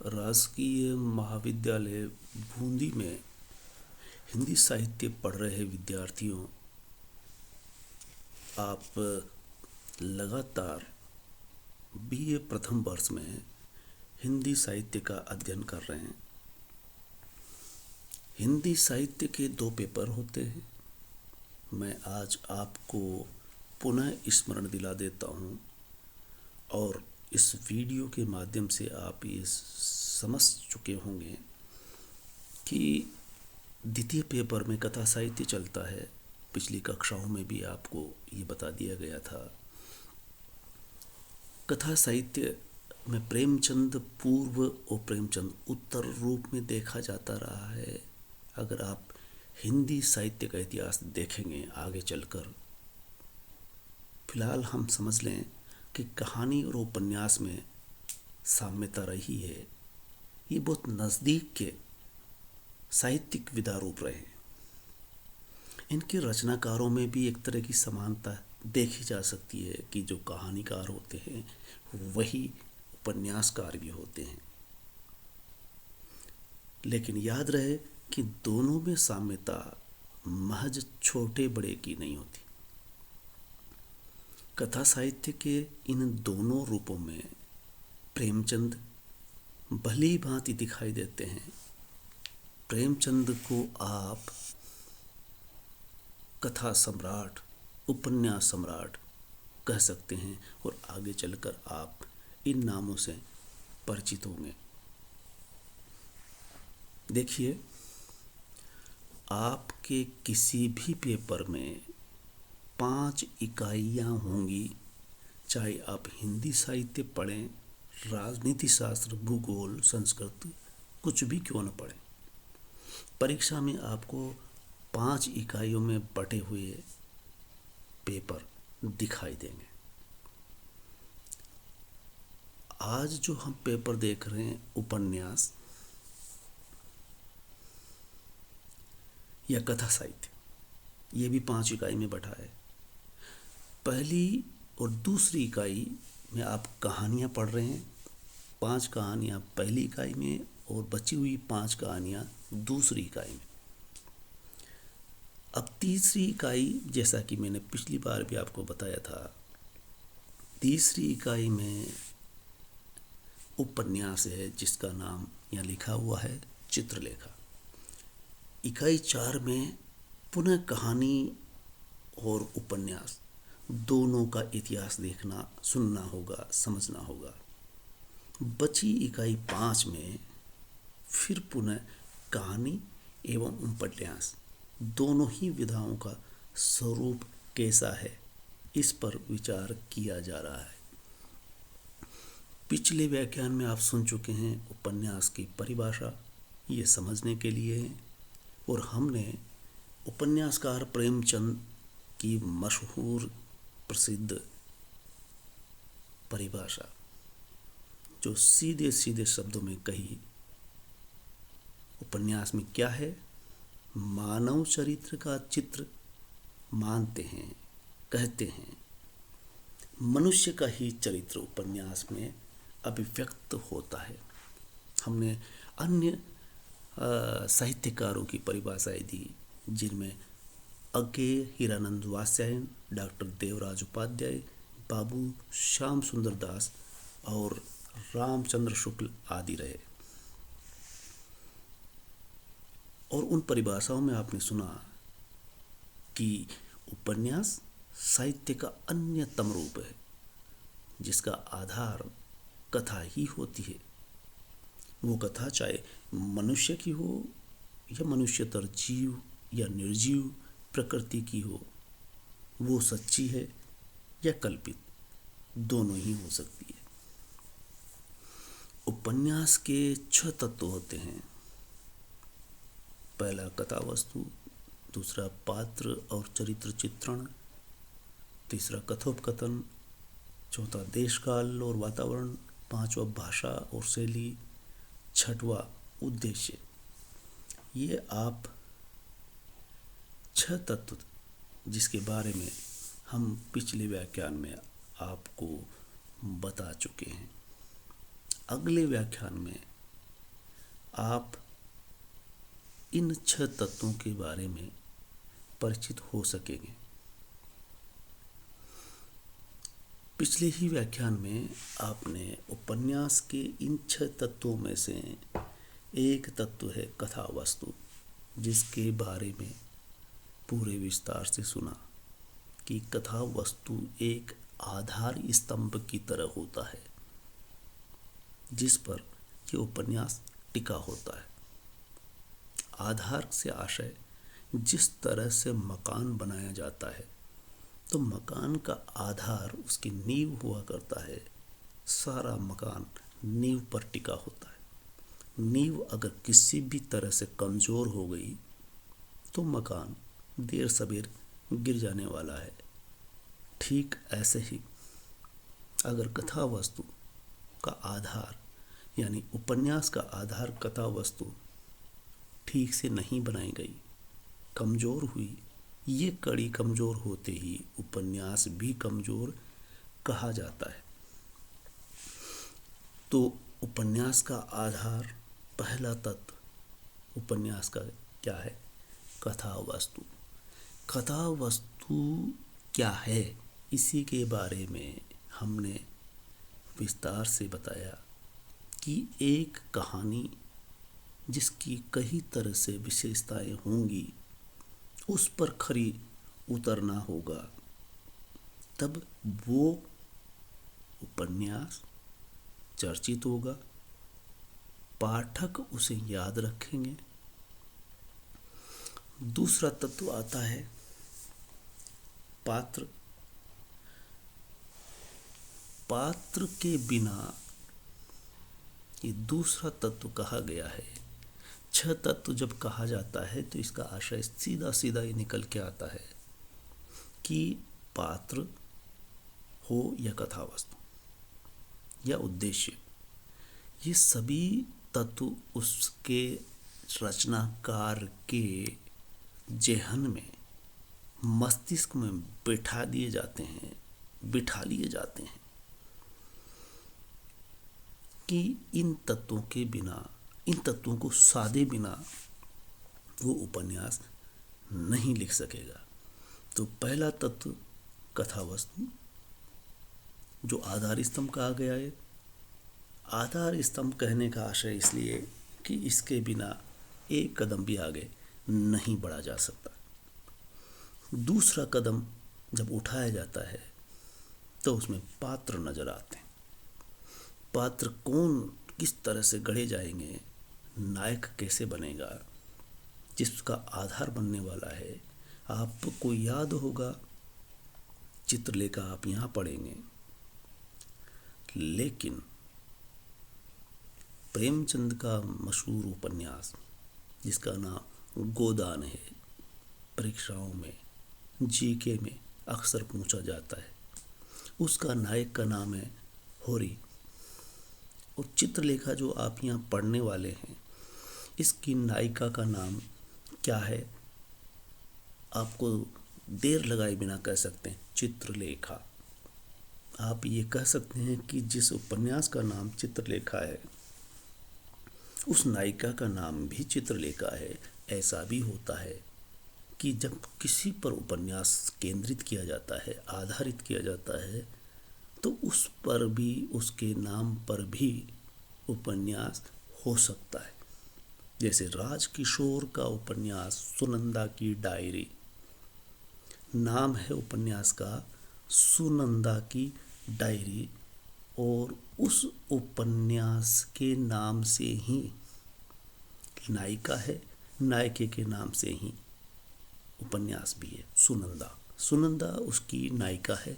राजकीय महाविद्यालय बूंदी में हिंदी साहित्य पढ़ रहे विद्यार्थियों, आप लगातार बीए प्रथम वर्ष में हिंदी साहित्य का अध्ययन कर रहे हैं। हिंदी साहित्य के 2 पेपर होते हैं। मैं आज आपको पुनः स्मरण दिला देता हूँ और इस वीडियो के माध्यम से आप ये समझ चुके होंगे कि द्वितीय पेपर में कथा साहित्य चलता है। पिछली कक्षाओं में भी आपको ये बता दिया गया था। कथा साहित्य में प्रेमचंद पूर्व और प्रेमचंद उत्तर रूप में देखा जाता रहा है। अगर आप हिंदी साहित्य का इतिहास देखेंगे आगे चलकर, फिलहाल हम समझ लें कि कहानी और उपन्यास में साम्यता रही है। ये बहुत नज़दीक के साहित्यिक विधा रूप रहे हैं। इनके रचनाकारों में भी एक तरह की समानता देखी जा सकती है कि जो कहानीकार होते हैं वही उपन्यासकार भी होते हैं। लेकिन याद रहे कि दोनों में साम्यता महज छोटे बड़े की नहीं होती। कथा साहित्य के इन दोनों रूपों में प्रेमचंद भली भांति दिखाई देते हैं। प्रेमचंद को आप कथा सम्राट, उपन्यास सम्राट कह सकते हैं और आगे चलकर आप इन नामों से परिचित होंगे। देखिए, आपके किसी भी पेपर में 5 इकाइयाँ होंगी, चाहे आप हिंदी साहित्य पढ़ें, राजनीति शास्त्र, भूगोल, संस्कृत, कुछ भी क्यों न पढ़ें। परीक्षा में आपको 5 इकाइयों में बटे हुए पेपर दिखाई देंगे। आज जो हम पेपर देख रहे हैं, उपन्यास या कथा साहित्य, ये भी 5 इकाई में बटा है। पहली और दूसरी इकाई में आप कहानियाँ पढ़ रहे हैं। 5 कहानियाँ पहली इकाई में और बची हुई 5 कहानियाँ दूसरी इकाई में। अब तीसरी इकाई, जैसा कि मैंने पिछली बार भी आपको बताया था, तीसरी इकाई में उपन्यास है जिसका नाम यहाँ लिखा हुआ है चित्रलेखा। इकाई 4 में पुनः कहानी और उपन्यास दोनों का इतिहास देखना, सुनना होगा, समझना होगा। बची इकाई 5 में फिर पुनः कहानी एवं उपन्यास दोनों ही विधाओं का स्वरूप कैसा है, इस पर विचार किया जा रहा है। पिछले व्याख्यान में आप सुन चुके हैं उपन्यास की परिभाषा, ये समझने के लिए है। और हमने उपन्यासकार प्रेमचंद की मशहूर प्रसिद्ध परिभाषा जो सीधे सीधे शब्दों में कही, उपन्यास में क्या है? मानव चरित्र का चित्र मानते हैं, कहते हैं। मनुष्य का ही चरित्र उपन्यास में अभिव्यक्त होता है। हमने अन्य साहित्यकारों की परिभाषाएं दी, जिनमें अज्ञेय हीरानंद वात्स्यायन, डॉक्टर देवराज उपाध्याय, बाबू श्याम सुंदर दास और रामचंद्र शुक्ल आदि रहे। और उन परिभाषाओं में आपने सुना कि उपन्यास साहित्य का अन्यतम रूप है जिसका आधार कथा ही होती है। वो कथा चाहे मनुष्य की हो या मनुष्यतर जीव या निर्जीव प्रकृति की हो, वो सच्ची है या कल्पित, दोनों ही हो सकती है। उपन्यास के 6 तत्व होते हैं। पहला कथा वस्तु, दूसरा पात्र और चरित्र चित्रण, तीसरा कथोपकथन, चौथा देश काल और वातावरण, पांचवा भाषा और शैली, छठवा उद्देश्य। ये आप 6 तत्व जिसके बारे में हम पिछले व्याख्यान में आपको बता चुके हैं। अगले व्याख्यान में आप इन 6 तत्वों के बारे में परिचित हो सकेंगे। पिछले ही व्याख्यान में आपने उपन्यास के इन 6 तत्वों में से एक तत्व है कथा वस्तु, जिसके बारे में पूरे विस्तार से सुना कि कथा वस्तु एक आधार स्तंभ की तरह होता है जिस पर यह उपन्यास टिका होता है। आधार से आशय जिस तरह से मकान बनाया जाता है, तो मकान का आधार उसकी नींव हुआ करता है। सारा मकान नींव पर टिका होता है। नींव अगर किसी भी तरह से कमज़ोर हो गई तो मकान देर सबेर गिर जाने वाला है। ठीक ऐसे ही अगर कथा वस्तु का आधार यानी उपन्यास का आधार कथा वस्तु ठीक से नहीं बनाई गई, कमज़ोर हुई, ये कड़ी कमज़ोर होते ही उपन्यास भी कमज़ोर कहा जाता है। तो उपन्यास का आधार, पहला तत्व उपन्यास का क्या है? कथा वस्तु। कथा वस्तु क्या है, इसी के बारे में हमने विस्तार से बताया कि एक कहानी जिसकी कई तरह से विशेषताएं होंगी, उस पर खरी उतरना होगा, तब वो उपन्यास चर्चित होगा, पाठक उसे याद रखेंगे। दूसरा तत्व आता है पात्र। पात्र के बिना ये दूसरा तत्व कहा गया है। 6 तत्व जब कहा जाता है तो इसका आशय सीधा सीधा ही निकल के आता है कि पात्र हो या कथा वस्तु या उद्देश्य, ये सभी तत्व उसके रचनाकार के जेहन में, मस्तिष्क में बिठा लिए जाते हैं कि इन तत्वों के बिना, इन तत्वों को साधे बिना वो उपन्यास नहीं लिख सकेगा। तो पहला तत्व कथा वस्तु, जो आधार स्तंभ कहा गया है। आधार स्तंभ कहने का आशय इसलिए कि इसके बिना एक कदम भी आगे नहीं बढ़ा जा सकता। दूसरा कदम जब उठाया जाता है तो उसमें पात्र नजर आते हैं। पात्र कौन, किस तरह से गढ़े जाएंगे, नायक कैसे बनेगा, जिसका आधार बनने वाला है। आपको याद होगा, चित्रलेखा आप यहाँ पढ़ेंगे, लेकिन प्रेमचंद का मशहूर उपन्यास जिसका नाम गोदान है, परीक्षाओं में, जीके में अक्सर पूछा जाता है। उसका नायक का नाम है होरी। और चित्रलेखा जो आप यहाँ पढ़ने वाले हैं, इसकी नायिका का नाम क्या है? आपको देर लगाए बिना कह सकते हैं चित्रलेखा। आप ये कह सकते हैं कि जिस उपन्यास का नाम चित्रलेखा है, उस नायिका का नाम भी चित्रलेखा है। ऐसा भी होता है कि जब किसी पर उपन्यास केंद्रित किया जाता है, आधारित किया जाता है, तो उस पर भी, उसके नाम पर भी उपन्यास हो सकता है। जैसे राजकिशोर का उपन्यास सुनंदा की डायरी, नाम है उपन्यास का सुनंदा की डायरी, और उस उपन्यास के नाम से ही नायिका है, नायके के नाम से ही उपन्यास भी है सुनंदा। सुनंदा उसकी नायिका है।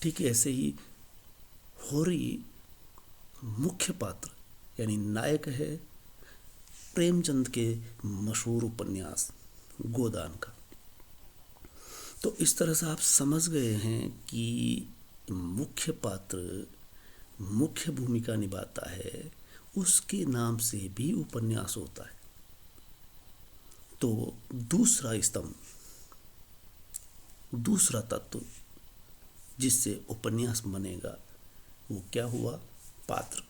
ठीक ऐसे ही होरी मुख्य पात्र यानी नायक है प्रेमचंद के मशहूर उपन्यास गोदान का। तो इस तरह से आप समझ गए हैं कि मुख्य पात्र मुख्य भूमिका निभाता है, उसके नाम से भी उपन्यास होता है। तो दूसरा स्तंभ, दूसरा तत्व जिससे उपन्यास बनेगा, वो क्या हुआ? पात्र।